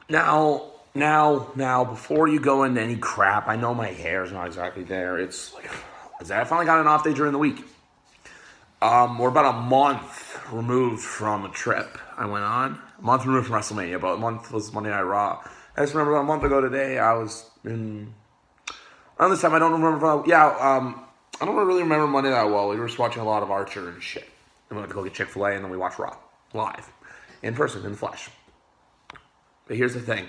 Now, before you go into any crap, I know my hair's not exactly there. It's like, I finally got an off day during the week. We're about a month removed from a trip I went on. A month removed from WrestleMania, but a month was Monday Night Raw. I just remember a month ago today, I was in... Around this time, I don't remember... I don't really remember Monday that well. We were just watching a lot of Archer and shit. And we went to go get Chick-fil-A, and then we watched Raw. Live. In person, in the flesh. But here's the thing.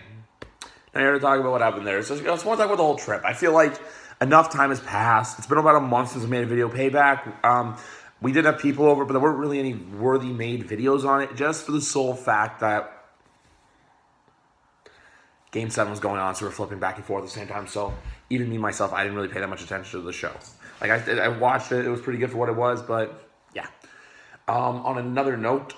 Now you're going to talk about what happened there. So I just want to talk about the whole trip. I feel like enough time has passed. It's been about a month since I made a video payback. We did have people over, but there weren't really any worthy made videos on it. Just for the sole fact that Game 7 was going on, so we're flipping back and forth at the same time. So even me, myself, I didn't really pay that much attention to the show. Like, I watched it. It was pretty good for what it was, but yeah. On another note...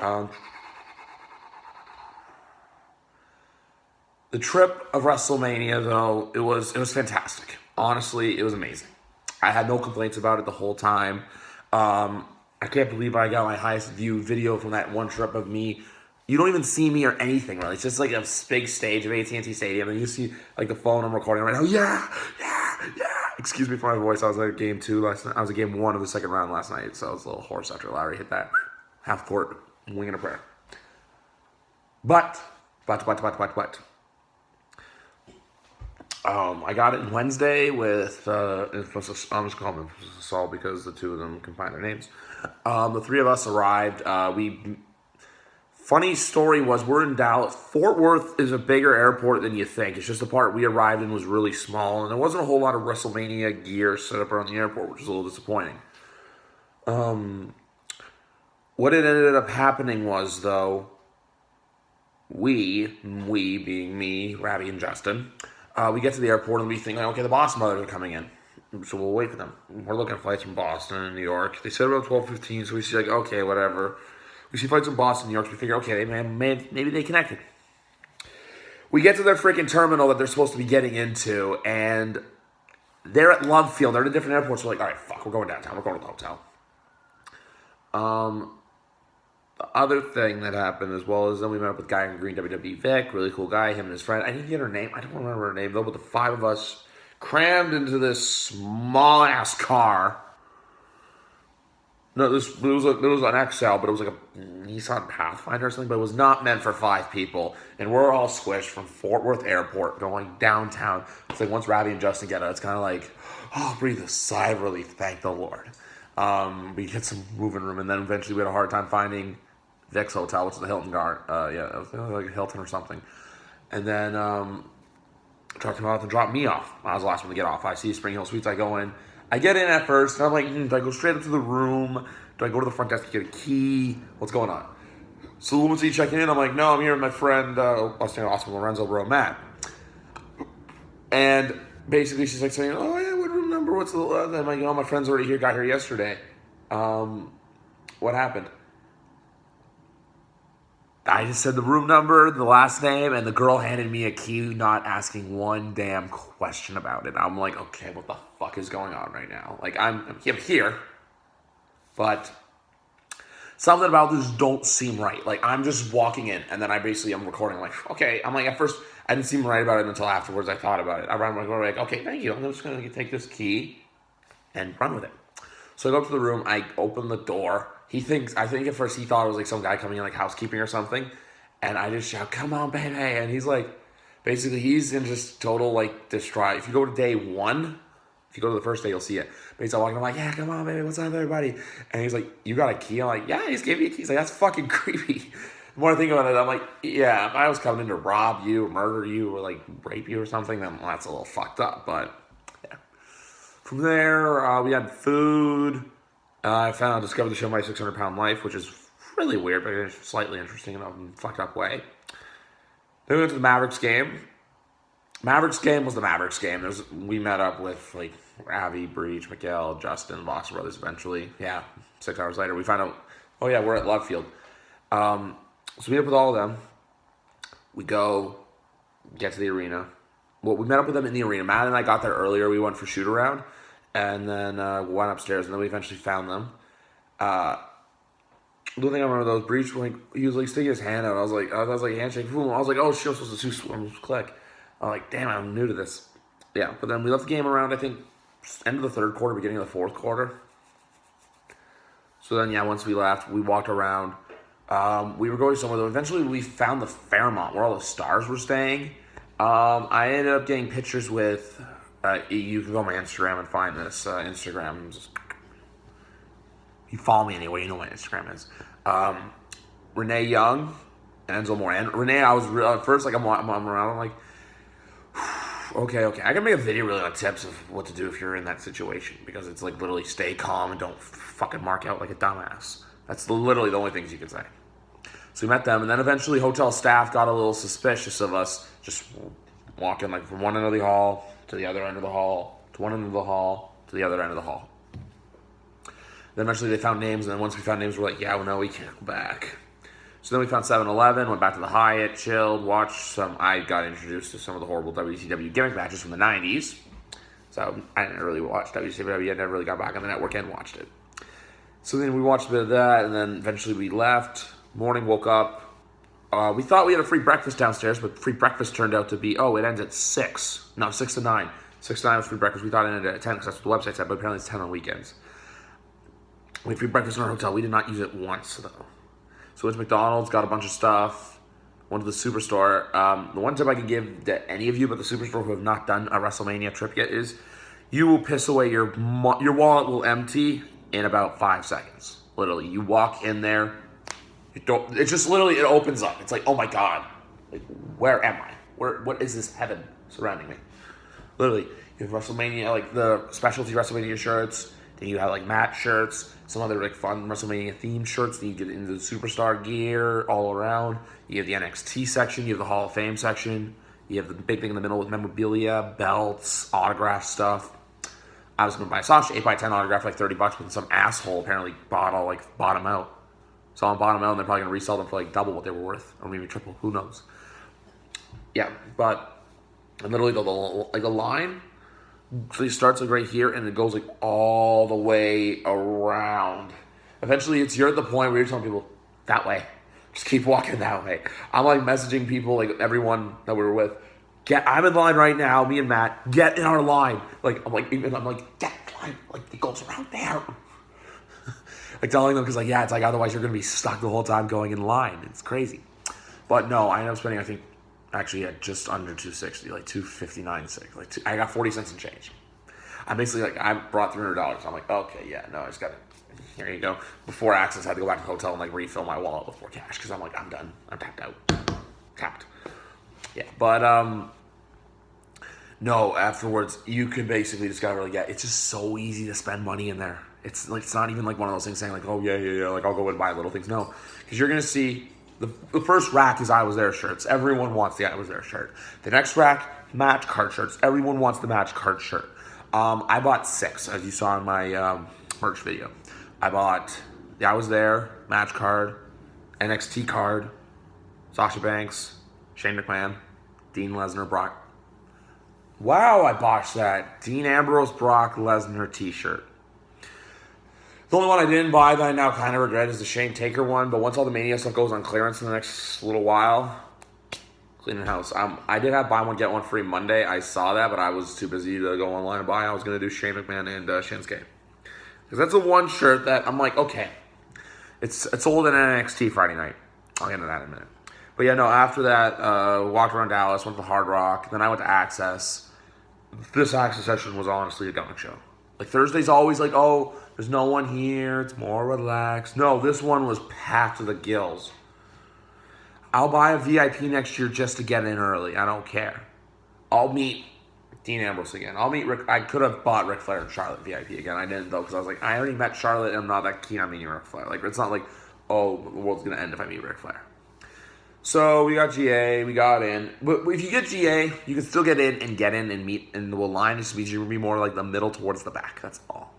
the trip of WrestleMania, though, it was fantastic. Honestly, it was amazing. I had no complaints about it the whole time. I can't believe I got my highest viewed video from that one trip of me. You don't even see me or anything, really. It's just like a big stage of AT&T Stadium, and you see like the phone I'm recording right now. Yeah. Excuse me for my voice. I was at game 2 last night. I was at game 1 of the second round last night, so I was a little hoarse after Larry hit that half court wing and a prayer. But. I got it Wednesday with, I'm just calling him Saul because the two of them combine their names. The three of us arrived. Funny story was, we're in Dallas. Fort Worth is a bigger airport than you think. It's just the part we arrived in was really small, and there wasn't a whole lot of WrestleMania gear set up around the airport, which was a little disappointing. What it ended up happening was, though, we being me, Ravi, and Justin, we get to the airport and we think, like, okay, the Boston brothers are coming in. So we'll wait for them. We're looking at flights from Boston and New York. They said about 12:15, so we see, like, okay, whatever. We see flights from Boston and New York, so we figure, okay, maybe they connected. We get to their freaking terminal that they're supposed to be getting into, and they're at Love Field. They're at a different airport, so we're like, all right, fuck, we're going downtown. We're going to the hotel. The other thing that happened as well is then we met up with Guy in Green, WWE Vic, really cool guy, him and his friend. I didn't get her name. I don't remember her name, though, but the five of us crammed into this small-ass car. No, it was an XL, but it was like a Nissan Pathfinder or something, but it was not meant for 5 people. And we're all squished from Fort Worth Airport going downtown. It's like once Ravi and Justin get out, it's kind of like, oh, breathe a sigh of relief. Thank the Lord. We get some moving room, and then eventually we had a hard time finding Vic's hotel, which is the Hilton Guard. It was like a Hilton or something. And then talked to him about to drop me off. I was the last one to get off. I see Spring Hill Suites. I go in. I get in at first, and I'm like, do I go straight up to the room? Do I go to the front desk to get a key? What's going on? So the woman sees checking in. I'm like, no, I'm here with my friend, Austin Lorenzo, bro, Matt. And basically, she's like saying, oh, yeah, what room number? What's the... I'm like, oh, my friend's already here. Got here yesterday. What happened? I just said the room number, the last name, and the girl handed me a key, not asking one damn question about it. I'm like, okay, what the fuck is going on right now? Like, I'm here, but something about this don't seem right. Like, I'm just walking in, and then I'm recording. I'm like, okay. I'm like, at first, I didn't seem right about it until afterwards I thought about it. I'm like, okay, thank you. I'm just going to take this key and run with it. So I go up to the room. I open the door. I think at first he thought it was like some guy coming in, like housekeeping or something. And I just shout, come on, baby. And he's like, basically, he's in just total, like, distraught. If you go to day 1, if you go to the first day, you'll see it. But he's all walking, I'm like, yeah, come on, baby. What's up, everybody? And he's like, you got a key? I'm like, yeah, he just gave me a key. He's like, that's fucking creepy. The more I think about it, I'm like, yeah, if I was coming in to rob you or murder you or, like, rape you or something, then that's a little fucked up. But, yeah. From there, we had food. I discovered the show My 600-Pound Life, which is really weird, but it's slightly interesting in a fucked up way. Then we went to the Mavericks game. Mavericks game was the Mavericks game. We met up with, like, Ravi, Breach, Miguel, Justin, Boxer Brothers eventually. Yeah, 6 hours later, we found out, oh yeah, we're at Love Field. So we meet up with all of them. We go, get to the arena. Well, we met up with them in the arena. Matt and I got there earlier. We went for shoot around. And then went upstairs, and then we eventually found them. The thing I remember those Breach, like he was like sticking his hand out. I was like handshake, boom. I was like, oh shit, I'm supposed to click. I'm like, damn, I'm new to this. Yeah, but then we left the game around, I think, end of the third quarter, beginning of the fourth quarter. So then, yeah, once we left, we walked around. We were going somewhere, though. Eventually, we found the Fairmont, where all the stars were staying. I ended up getting pictures with... you can go on my Instagram and find this. Instagram. You follow me anyway, you know what my Instagram is. Renee Young and Enzo Moore. And Renee, I was at first, like, I'm around, I'm like... Okay. I can make a video really on tips of what to do if you're in that situation. Because it's like literally stay calm and don't fucking mark out like a dumbass. That's literally the only things you can say. So we met them, and then eventually hotel staff got a little suspicious of us just walking like from one end of the hall to the other end of the hall, to one end of the hall, to the other end of the hall. Then eventually they found names, and then once we found names, we're like, yeah, well, no, we can't go back. So then we found 7-Eleven, went back to the Hyatt, chilled, watched some... I got introduced to some of the horrible WCW gimmick matches from the 90s. So I didn't really watch WCW. I never really got back on the network and watched it. So then we watched a bit of that, and then eventually we left. Morning, woke up. We thought we had a free breakfast downstairs, but free breakfast turned out to be, it ends at 6. No, 6 to 9. 6 to 9 was free breakfast. We thought it ended at 10 because that's what the website said, but apparently it's 10 on weekends. We had free breakfast in our hotel. We did not use it once, though. So we went to McDonald's, got a bunch of stuff, went to the Superstore. The one tip I can give to any of you about the Superstore who have not done a WrestleMania trip yet is you will piss away your wallet will empty in about 5 seconds. Literally, you walk in there, it's just literally, it opens up. It's like, oh my God, like, where am I? What is this heaven surrounding me? Literally, you have WrestleMania, like the specialty WrestleMania shirts, then you have like match shirts, some other like fun WrestleMania themed shirts, then you get into the Superstar gear all around. You have the NXT section, you have the Hall of Fame section, you have the big thing in the middle with memorabilia, belts, autograph stuff. I was going to buy a Sasha 8x10 autograph for like $30, but some asshole apparently bought them out. So I bought them out, and they're probably going to resell them for like double what they were worth, or maybe triple, who knows. Yeah, but literally the line, so it starts like right here, and it goes like all the way around. Eventually, you're at the point where you're telling people, that way. Just keep walking that way. I'm like messaging people, like everyone that we were with, I'm in line right now, me and Matt, get in our line. Like, I'm like, get in line, like it goes around there. Like telling them, because like, yeah, it's like otherwise you're going to be stuck the whole time going in line. It's crazy. But no, I ended up spending, I think, actually just under $260, like $259.6. Like I got 40 cents and change. I basically I brought $300. I'm like, okay, yeah, no, I just got it. Here you go. Before Access, I had to go back to the hotel and like refill my wallet before cash because I'm like, I'm done. I'm tapped out. Tapped. Yeah, but no. Afterwards, you could basically discover like, yeah, it's just so easy to spend money in there. It's like it's not even like one of those things saying like, oh yeah, like I'll go and buy little things. No, because you're gonna see the first rack is I Was There shirts. Everyone wants the I Was There shirt. The next rack, match card shirts. Everyone wants the match card shirt. I bought 6, as you saw in my merch video. I bought the I Was There match card, NXT card, Sasha Banks, Shane McMahon, Dean Lesnar, Brock. Wow, I botched that. Dean Ambrose, Brock Lesnar t-shirt. The only one I didn't buy that I now kind of regret is the Shane Taker one, but once all the Mania stuff goes on clearance in the next little while, cleaning house. I did have buy one, get one free Monday. I saw that, but I was too busy to go online and buy. I was going to do Shane McMahon and Shinsuke. Because that's the one shirt that I'm like, okay, it's sold in NXT Friday night. I'll get into that in a minute. But yeah, no, after that, walked around Dallas, went to the Hard Rock, then I went to Access. This Access session was honestly a gong show. Like Thursday's always like, oh, there's no one here, it's more relaxed. No, this one was packed to the gills. I'll buy a VIP next year just to get in early. I don't care. I'll meet Dean Ambrose again. I'll meet Rick. I could have bought Ric Flair and Charlotte VIP again. I didn't though because I was like, I already met Charlotte and I'm not that keen on meeting Ric Flair. Like it's not like, oh, the world's gonna end if I meet Ric Flair. So we got GA, we got in. But if you get GA, you can still get in and meet in the line. Just means you're gonna be more like the middle towards the back. That's all.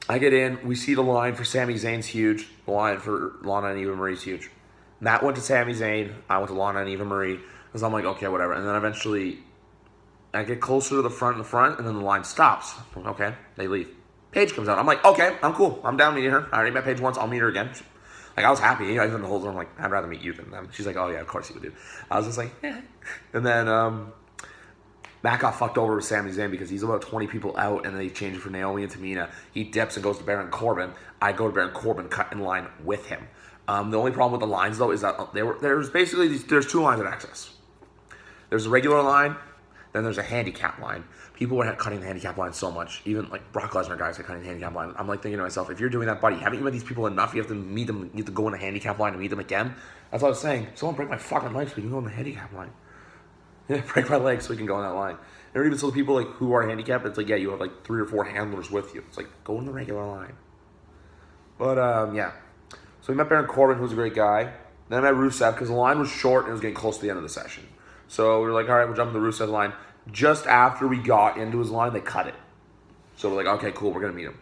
I get in. We see the line for Sami Zayn's huge. The line for Lana and Eva Marie's huge. Matt went to Sami Zayn. I went to Lana and Eva Marie. Because I'm like, okay, whatever. And then eventually, I get closer to the front, and then the line stops. Okay, they leave. Paige comes out. I'm like, okay, I'm cool. I'm down meeting her. I already met Paige once. I'll meet her again. Like, I was happy. You know, even the whole time, I'm like, I'd rather meet you than them. She's like, oh, yeah, of course you would do. I was just like, yeah. And then Matt got fucked over with Sami Zayn because he's about 20 people out, and then they change it for Naomi and Tamina. He dips and goes to Baron Corbin. I go to Baron Corbin, cut in line with him. The only problem with the lines, though, is that there's basically there's two lines at Access. There's a regular line, then there's a handicap line. People were cutting the handicap line so much. Even like Brock Lesnar guys are cutting the handicap line. I'm like thinking to myself, if you're doing that, buddy, haven't you met these people enough? You have to meet them. You have to go in the handicap line and meet them again. That's what I was saying. Someone break my fucking legs so we can go in the handicap line. Yeah, break my legs so we can go in that line. And even so, the people like who are handicapped, it's like, yeah, you have like 3 or 4 handlers with you. It's like, go in the regular line. But yeah. So we met Baron Corbin, who was a great guy. Then I met Rusev because the line was short and it was getting close to the end of the session. So we were like, all right, we'll jump in the Rusev line. Just after we got into his line, they cut it. So we're like, okay, cool, we're going to meet him.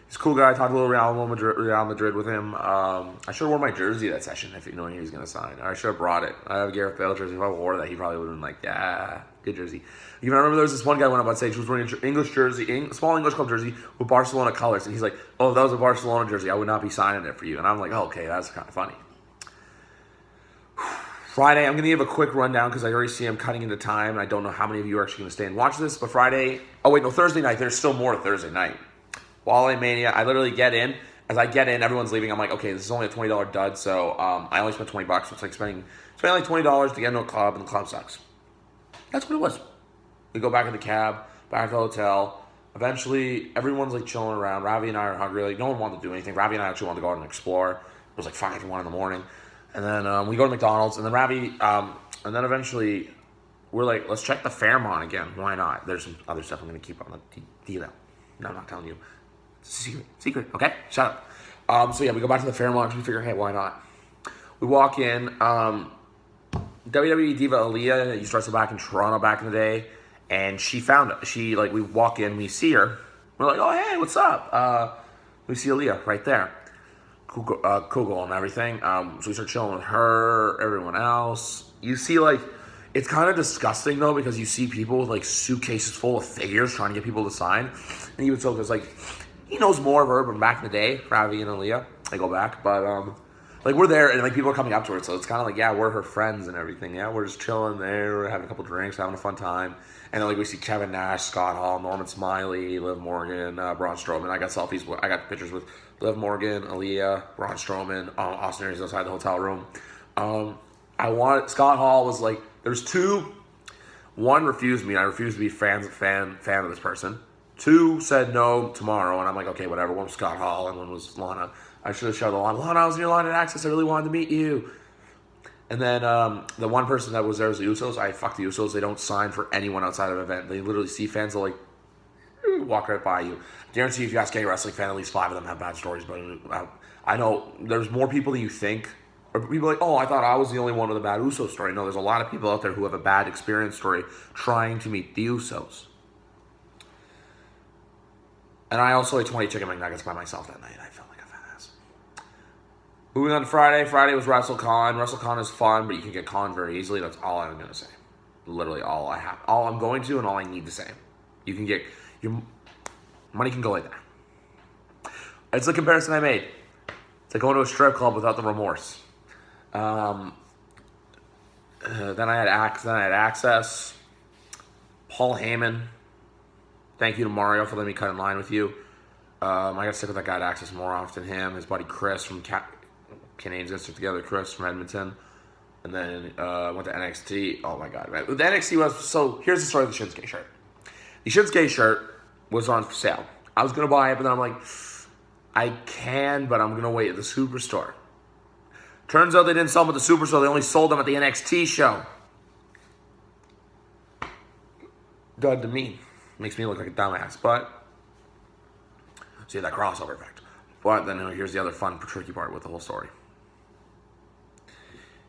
He's a cool guy. I talked a little Real Madrid with him. I should have worn my jersey that session if you know he was going to sign. Or I should have brought it. I have a Gareth Bale jersey. If I wore that, he probably would have been like, yeah, good jersey. Even I remember there was this one guy went up on stage who was wearing an English jersey, small English club jersey with Barcelona colors. And he's like, oh, if that was a Barcelona jersey, I would not be signing it for you. And I'm like, oh, okay, that's kind of funny. Friday, I'm going to give a quick rundown because I already see I'm cutting into time. And I don't know how many of you are actually going to stay and watch this. But Thursday night. There's still more Thursday night. Wrestlemania, I literally get in. As I get in, everyone's leaving. I'm like, okay, this is only a $20 dud. So I only spent $20. So it's like spending like $20 to get into a club, and the club sucks. That's what it was. We go back in the cab, back to the hotel. Eventually, everyone's like chilling around. Ravi and I are hungry. Like, no one wanted to do anything. Ravi and I actually wanted to go out and explore. It was like 5 or 1 in the morning. And then we go to McDonald's, and then Ravi, and then eventually we're like, let's check the Fairmont again. Why not? There's some other stuff I'm going to keep on the deal. No, I'm not telling you. It's a secret, okay? Shut up. So yeah, we go back to the Fairmont because we figure, hey, why not? We walk in. WWE diva Aaliyah used to wrestle back in Toronto back in the day, and she found it. We walk in, we see her. We're like, oh, hey, what's up? We see Aaliyah right there. Kugel and everything. So we start chilling with her, everyone else. You see, like, it's kind of disgusting, though, because you see people with, like, suitcases full of figures trying to get people to sign. And even so, because, like, he knows more of her from back in the day, Ravi and Aaliyah. They go back, but, like, we're there, and, like, people are coming up to her, so it's kind of like, yeah, we're her friends and everything. Yeah, we're just chilling there, we're having a couple drinks, having a fun time. And then, like, we see Kevin Nash, Scott Hall, Norman Smiley, Liv Morgan, Braun Strowman. I got selfies, I got pictures with Liv Morgan, Aaliyah, Braun Strowman, Austin Aries outside the hotel room. Scott Hall was like, there's 2. 1 refused me. I refused to be fan of this person. 2 said no tomorrow, and I'm like, okay, whatever. 1 was Scott Hall, and 1 was Lana. I should have showed the Lana. Lana, I was in your line at Access. I really wanted to meet you. And then the 1 person that was there was the Usos. I fuck the Usos. They don't sign for anyone outside of an event. They literally see fans that like walk right by you. Guarantee if you ask any wrestling fan, at least 5 of them have bad stories. But I know there's more people than you think. Or people like, oh, I thought I was the only one with a bad Uso story. No, there's a lot of people out there who have a bad experience story trying to meet the Usos. And I also ate 20 chicken McNuggets by myself that night. I felt like a fat ass. Moving on to Friday. Friday was WrestleCon. WrestleCon is fun, but you can get con very easily. That's all I'm going to say. Literally all I have. All I'm going to and all I need to say. You can get... Your money can go like that. It's the comparison I made. It's like going to a strip club without the remorse. Then I had Access. Paul Heyman. Thank you to Mario for letting me cut in line with you. I got to stick with that guy at Access more often. Him, his buddy Chris from Canadians that stick together. Chris from Edmonton. And then went to NXT. Oh my god, man. The NXT was... So here's the story of the Shinsuke shirt. The Shinsuke shirt was on sale. I was going to buy it, but then I'm like, I can, but I'm going to wait at the Superstore. Turns out they didn't sell them at the Superstore. They only sold them at the NXT show. Dud to me. Makes me look like a dumbass, but see that crossover effect. But then here's the other fun, tricky part with the whole story.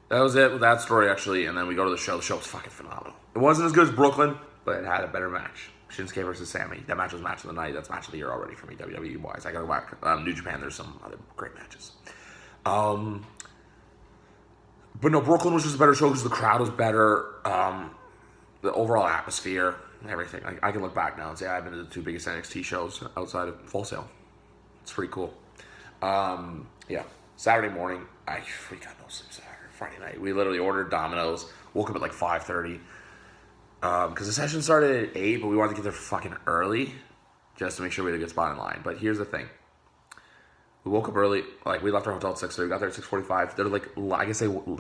That was it with that story, actually, and then we go to the show. The show was fucking phenomenal. It wasn't as good as Brooklyn, but it had a better match. Shinsuke versus Sammy. That match was match of the night. That's match of the year already for me, WWE-wise. I gotta go back. New Japan, there's some other great matches. But no, Brooklyn was just a better show because the crowd was better. The overall atmosphere everything. I can look back now and say I've been to the 2 biggest NXT shows outside of Full Sail. It's pretty cool. Yeah, Saturday morning, we got no sleep Saturday. Friday night, we literally ordered Domino's, woke up at like 5:30, because the session started at 8, but we wanted to get there fucking early, just to make sure we had a good spot in line. But here's the thing. We woke up early, like we left our hotel at 6, so we got there at 6:45. There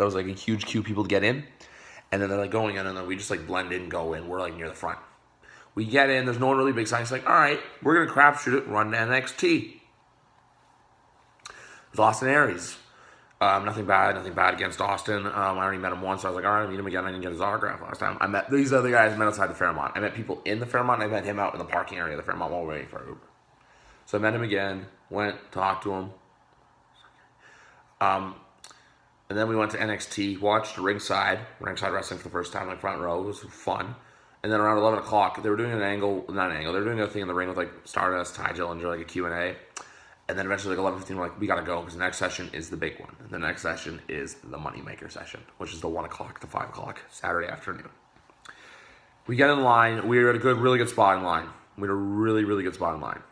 was like a huge queue of people to get in, and then they're like going in, and then we just like blend in, go in. We're like near the front. We get in, there's no one really big sign. It's like, all right, we're gonna crapshoot it, run to NXT. With Austin Aries. Nothing bad against Austin. I already met him once, so I was like, all right, I'll meet him again. I didn't get his autograph last time. I met these other guys, met outside the Fairmont. I met people in the Fairmont, and I met him out in the parking area of the Fairmont while we were waiting for Uber. So I met him again, went, talked to him. And then we went to NXT, watched ringside wrestling for the first time, like front row. It was fun. And then around 11 o'clock, they were doing they were doing a thing in the ring with like Stardust, Ty Dillinger, like a Q&A. And then eventually, like 11:15, we're like, we gotta go because the next session is the big one. The next session is the Moneymaker session, which is the 1 o'clock to 5 o'clock Saturday afternoon. We get in line. We were at a really good spot in line. We had a really, really good spot in line.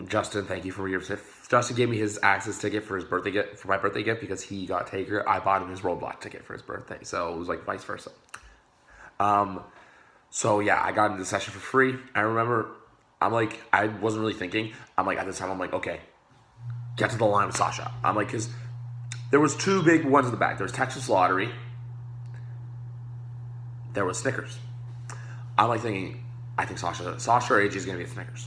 Justin, thank you for your tip. Justin gave me his access ticket for his birthday gift, for my birthday gift, because he got Taker. I bought him his Roadblock ticket for his birthday, so it was like vice versa. So yeah, I got into the session for free. I remember. I wasn't really thinking. At this time, I'm like, okay, get to the line with Sasha. I'm like, because there was 2 big ones in the back. There was Texas Lottery. There was Snickers. I'm like thinking, I think Sasha or AJ is going to be at Snickers.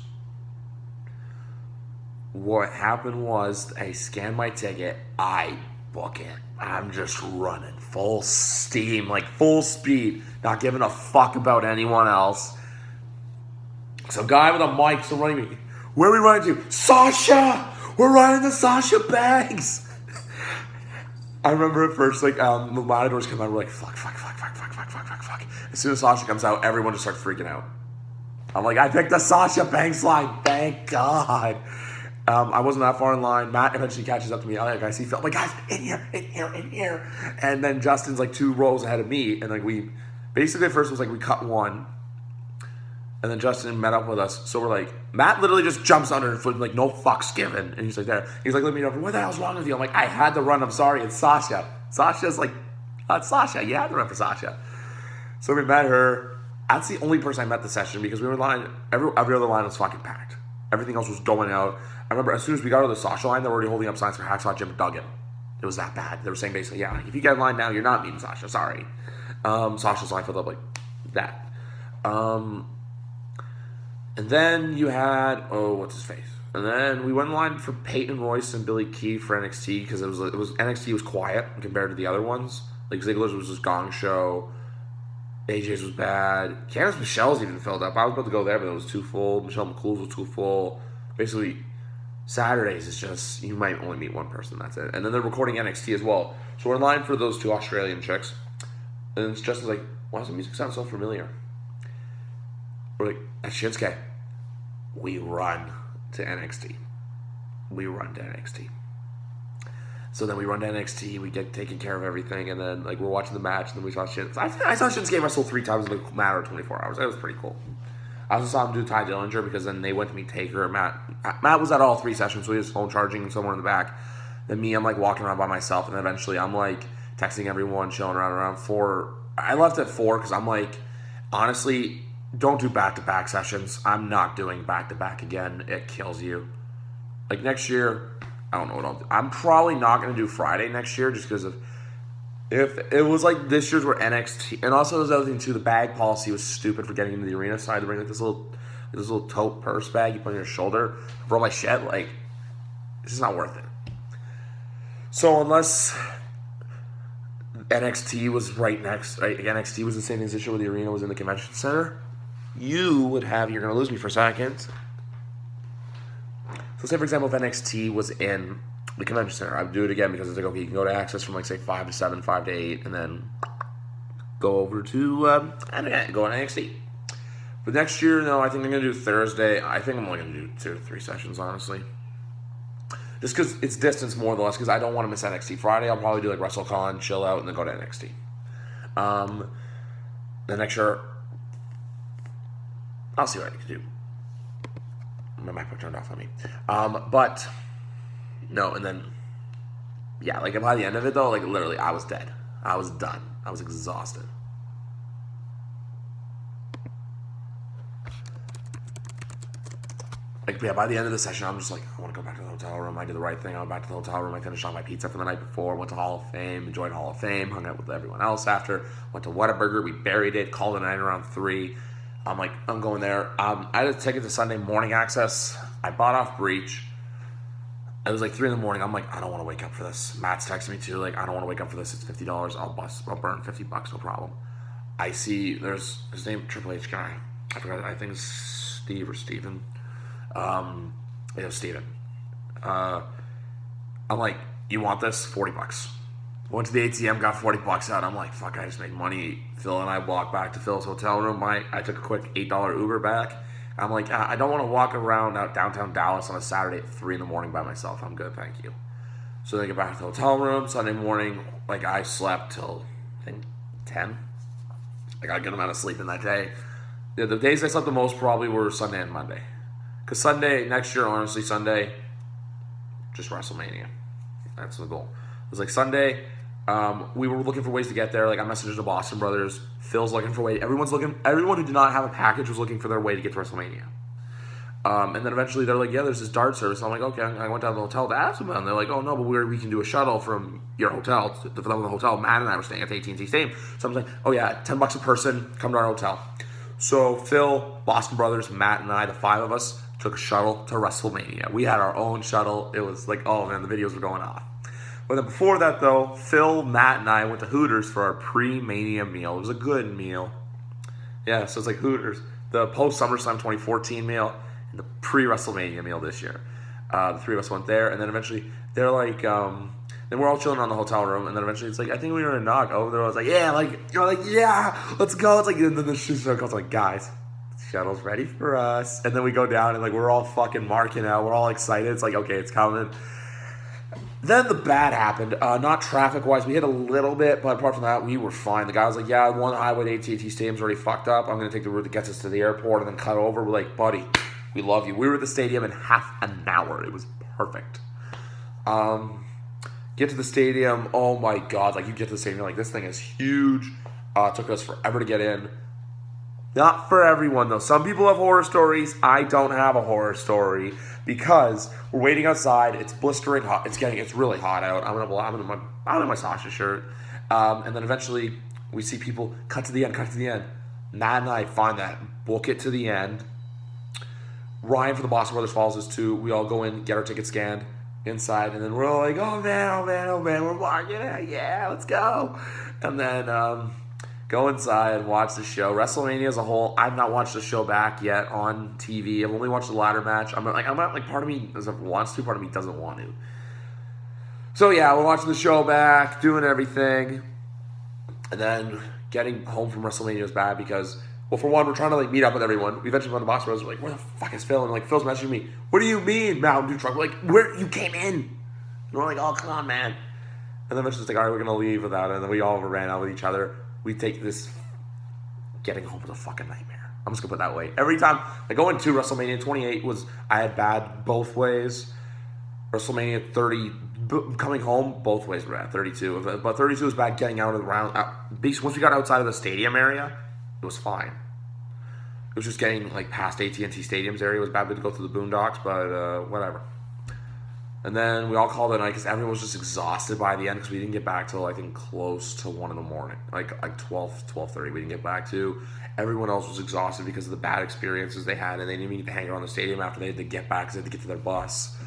What happened was I scanned my ticket. I book it. I'm just running full steam, like full speed, not giving a fuck about anyone else. So guy with a mic still running me. Where are we running to? Sasha! We're running to Sasha Banks! I remember at first, like, the Matadors come out, we're like, fuck. As soon as Sasha comes out, everyone just starts freaking out. I'm like, I picked the Sasha Banks line, thank God. I wasn't that far in line. Matt eventually catches up to me. I see Phil. I'm like, guys, in here. And then Justin's like 2 rows ahead of me. And like basically at first it was like we cut one. And then Justin met up with us. So we're like, Matt literally just jumps under her foot, like, no fucks given. And he's like, there. He's like, let me know. What the hell's wrong with you? I'm like, I had to run. I'm sorry. It's Sasha. Sasha's like, it's Sasha. You had to run for Sasha. So we met her. That's the only person I met this session because we were in line. Every other line was fucking packed. Everything else was going out. I remember as soon as we got to the Sasha line, they were already holding up signs for Hacksaw Jim Duggan. It was that bad. They were saying basically, yeah, if you get in line now, you're not meeting Sasha. Sorry. Sasha's line filled up like that. And then you had, what's his face? And then we went in line for Peyton Royce and Billy Key for NXT because it was NXT was quiet compared to the other ones. Like Ziggler's was this gong show. AJ's was bad. Candice Michelle's even filled up. I was about to go there, but it was too full. Michelle McCool's was too full. Basically, Saturdays is just, you might only meet one person, that's it. And then they're recording NXT as well. So we're in line for those 2 Australian chicks. And it's just like, why does the music sound so familiar? We're like, at Shinsuke, we run to NXT. So then we run to NXT, we get taken care of everything, and then like we're watching the match, and then we saw Shinsuke. I saw Shinsuke wrestle 3 times in a matter of 24 hours. That was pretty cool. I also saw him do Ty Dillinger because then they went to meet Taker. Matt was at all 3 sessions, so he was phone charging somewhere in the back. Then me, I'm like walking around by myself, and then eventually I'm like texting everyone, chilling around 4. I left at 4 because I'm like, honestly, don't do back-to-back sessions. I'm not doing back-to-back again. It kills you. Like next year, I don't know what I'll do. I'm probably not going to do Friday next year just because of if it was like this year's were NXT. And also there's the other thing too, the bag policy was stupid for getting into the arena side of the ring. Like this little tote purse bag you put on your shoulder for all my shit. Like, this is not worth it. So unless NXT was right next, right? NXT was the same position where the arena was in the convention center. You're going to lose me for a second. So say, for example, if NXT was in the convention center, I would do it again because it's like, okay, you can go to Access from like, say, 5 to 7, 5 to 8, and then go over to, go on NXT. But next year, no, I think I'm going to do Thursday. I think I'm only going to do 2 to 3 sessions, honestly. Just because it's distance more or less, because I don't want to miss NXT. Friday, I'll probably do like WrestleCon, chill out, and then go to NXT. The next year, I'll see what I can do. My MacBook turned off on me. But no, and then yeah, like by the end of it though, like literally, I was dead. I was done. I was exhausted. Like, yeah, by the end of the session, I'm just like, I want to go back to the hotel room. I did the right thing. I went back to the hotel room. I finished off my pizza from the night before. Went to Hall of Fame. Enjoyed Hall of Fame. Hung out with everyone else after. Went to Whataburger. We buried it. Called it a night around 3. I'm like, I'm going there. I had a ticket to Sunday morning access. I bought off Breach. It was like 3 in the morning. I'm like, I don't want to wake up for this. Matt's texting me too. Like, I don't want to wake up for this. It's $50. I'll burn $50, no problem. I see there's his name, Triple H guy. I forgot. I think it's Steve or Steven. Yeah, Steven. I'm like, you want this? $40. Went to the ATM, got $40 out. I'm like, fuck, I just made money. Phil and I walked back to Phil's hotel room. I took a quick $8 Uber back. I'm like, I don't want to walk around out downtown Dallas on a Saturday at 3 in the morning by myself. I'm good, thank you. So then I get back to the hotel room. Sunday morning, like, I slept till, I think, 10. I got a good amount of sleep in that day. Yeah, the days I slept the most probably were Sunday and Monday. Because Sunday, next year, honestly, Sunday, just WrestleMania. That's the goal. It was like Sunday, we were looking for ways to get there. Like, I messaged the Boston Brothers. Phil's looking for ways. Everyone who did not have a package was looking for their way to get to WrestleMania. And then eventually they're like, yeah, there's this dart service. I'm like, okay. I went down to the hotel to ask them, and they're like, oh, no, but we can do a shuttle from your hotel to the hotel. Matt and I were staying at the AT&T Stadium. So I was like, oh, yeah, $10 a person, come to our hotel. So Phil, Boston Brothers, Matt, and I, the 5 of us, took a shuttle to WrestleMania. We had our own shuttle. It was like, oh, man, the videos were going off. But then before that, though, Phil, Matt, and I went to Hooters for our pre-Mania meal. It was a good meal. Yeah, so it's like Hooters. The post-SummerSlam 2014 meal and the pre-WrestleMania meal this year. The 3 of us went there, and then eventually they're like, then we're all chilling around the hotel room, and then eventually it's like, I think we were in a knock over there. I was like, yeah, yeah, let's go. It's like, and then the show comes like, guys, shuttle's ready for us. And then we go down, and like we're all fucking marking out. We're all excited. It's like, okay, it's coming. Then the bad happened. Not traffic-wise. We hit a little bit, but apart from that, we were fine. The guy was like, yeah, one highway to AT&T Stadium's already fucked up. I'm going to take the route that gets us to the airport and then cut over. We're like, buddy, we love you. We were at the stadium in half an hour. It was perfect. Get to the stadium. Oh, my God. Like, you get to the stadium, you're like, this thing is huge. Took us forever to get in. Not for everyone, though. Some people have horror stories. I don't have a horror story because we're waiting outside. It's blistering hot. It's really hot out. I'm in my Sasha shirt. And then eventually we see people cut to the end. Matt and I find that, book it to the end. Ryan from the Boston Brothers follows us too. We all go in, get our ticket scanned inside, and then we're all like, oh man, we're walking it. Yeah, let's go. And then go inside and watch the show. WrestleMania as a whole, I've not watched the show back yet on TV. I've only watched the ladder match. I'm not part of me wants to, part of me doesn't want to. So yeah, we're watching the show back, doing everything, and then getting home from WrestleMania was bad because, well, for one, we're trying to like meet up with everyone. We eventually went to the Box Bros. We're like, where the fuck is Phil? And like, Phil's messaging me, what do you mean, Mountain Dew truck? We're like, where you came in? And we're like, oh, come on, man. And then eventually it's like, all right, we're gonna leave without it. And then we all ran out with each other. We take this. Getting home was a fucking nightmare. I'm just gonna put it that way. Every time I go into WrestleMania 28 I had bad both ways. WrestleMania 30 coming home both ways were bad. 32, but 32 was bad. Getting out of the round. Once we got outside of the stadium area, it was fine. It was just getting like past AT&T Stadium's area was bad. We had to go through the boondocks, but whatever. And then we all called it a night because everyone was just exhausted by the end because we didn't get back till I think close to 1 in the morning, like 12:30. We didn't get back to. Everyone else was exhausted because of the bad experiences they had, and they didn't even get to hang around the stadium after they had to get back because they had to get to their bus.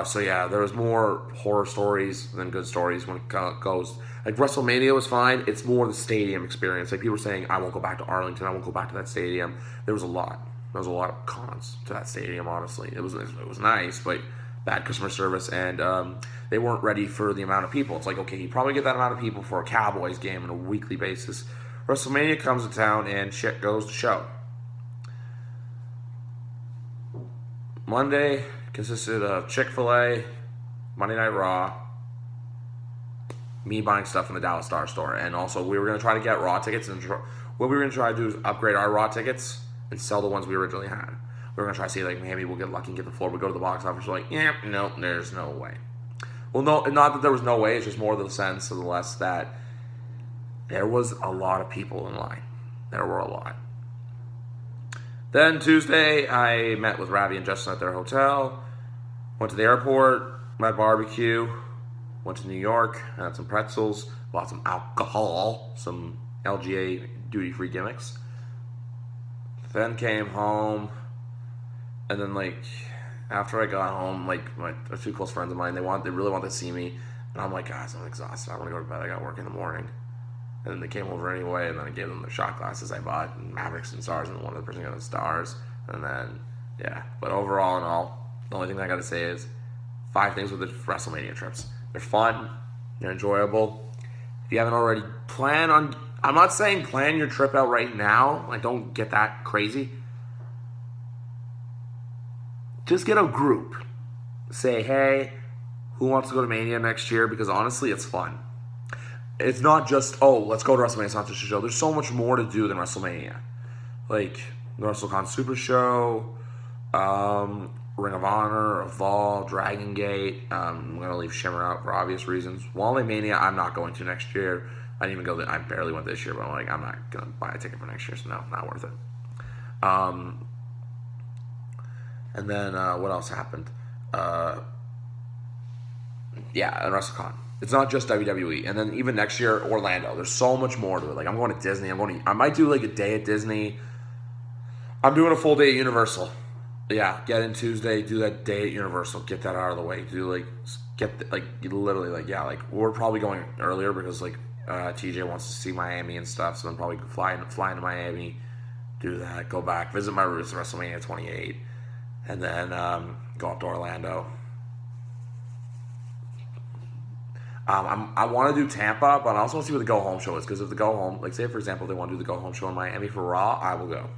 So yeah, there was more horror stories than good stories when it goes. Like WrestleMania was fine. It's more the stadium experience. Like people were saying, I won't go back to Arlington. I won't go back to that stadium. There was a lot of cons to that stadium. Honestly, it was nice, but bad customer service, and they weren't ready for the amount of people. It's like, okay, you probably get that amount of people for a Cowboys game on a weekly basis. WrestleMania comes to town, and shit goes to show. Monday consisted of Chick-fil-A, Monday Night Raw, me buying stuff from the Dallas Star store, and also we were going to try to get Raw tickets, and what we were going to try to do is upgrade our Raw tickets and sell the ones we originally had. We were going to try to see, like, maybe we'll get lucky and get the floor. We go to the box office, we're like, yeah, no, there's no way. Well, no, not that there was no way. It's just more the sense of the less that there was a lot of people in line. There were a lot. Then Tuesday, I met with Ravi and Justin at their hotel. Went to the airport, had barbecue. Went to New York, had some pretzels, bought some alcohol, some LGA duty-free gimmicks. Then came home, and then, like, after I got home, like, my two close friends of mine, they really wanted to see me, and I'm like, guys, I'm exhausted. I want to go to bed. I got work in the morning. And then they came over anyway, and then I gave them the shot glasses I bought, and Mavericks and Stars, and one of the person got the Stars. And then, yeah. But overall in all, the only thing I got to say is 5 things with the WrestleMania trips. They're fun. They're enjoyable. If you haven't already, I'm not saying plan your trip out right now. Like, don't get that crazy. Just get a group. Say, hey, who wants to go to Mania next year? Because honestly, it's fun. It's not just, oh, let's go to WrestleMania. It's not just a show. There's so much more to do than WrestleMania. Like, the WrestleCon Super Show, Ring of Honor, Evolve, Dragon Gate. I'm going to leave Shimmer out for obvious reasons. Wally Mania, I'm not going to next year. I didn't even go there. I barely went this year, but I'm like, I'm not going to buy a ticket for next year, so no, not worth it. And then, what else happened? Yeah, and WrestleCon. It's not just WWE. And then even next year, Orlando. There's so much more to it. Like, I'm going to Disney. I might do, like, a day at Disney. I'm doing a full day at Universal. Yeah, get in Tuesday, do that day at Universal. Get that out of the way. Do, like, literally, like, yeah, like, we're probably going earlier because, like, TJ wants to see Miami and stuff. So I'm probably fly into Miami, do that, go back, visit my roots at WrestleMania 28, and then go up to Orlando. I want to do Tampa, but I also want to see what the go-home show is. Because if the go-home, like, say, for example, they want to do the go-home show in Miami for Raw, I will go.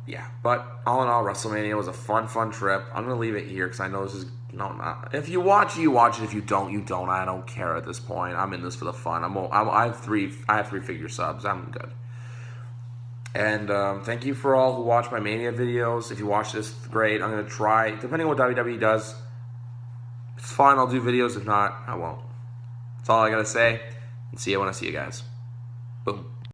Yeah. But all in all, WrestleMania was a fun trip. I'm going to leave it here because I know this is... not. If you watch it, you watch it. If you don't, you don't. I don't care at this point. I'm in this for the fun. I have 3-figure subs. I'm good. And thank you for all who watch my Mania videos. If you watch this, great. I'm going to try, depending on what WWE does, it's fine, I'll do videos. If not, I won't. That's all I gotta say. And see you when I see you guys. Boom.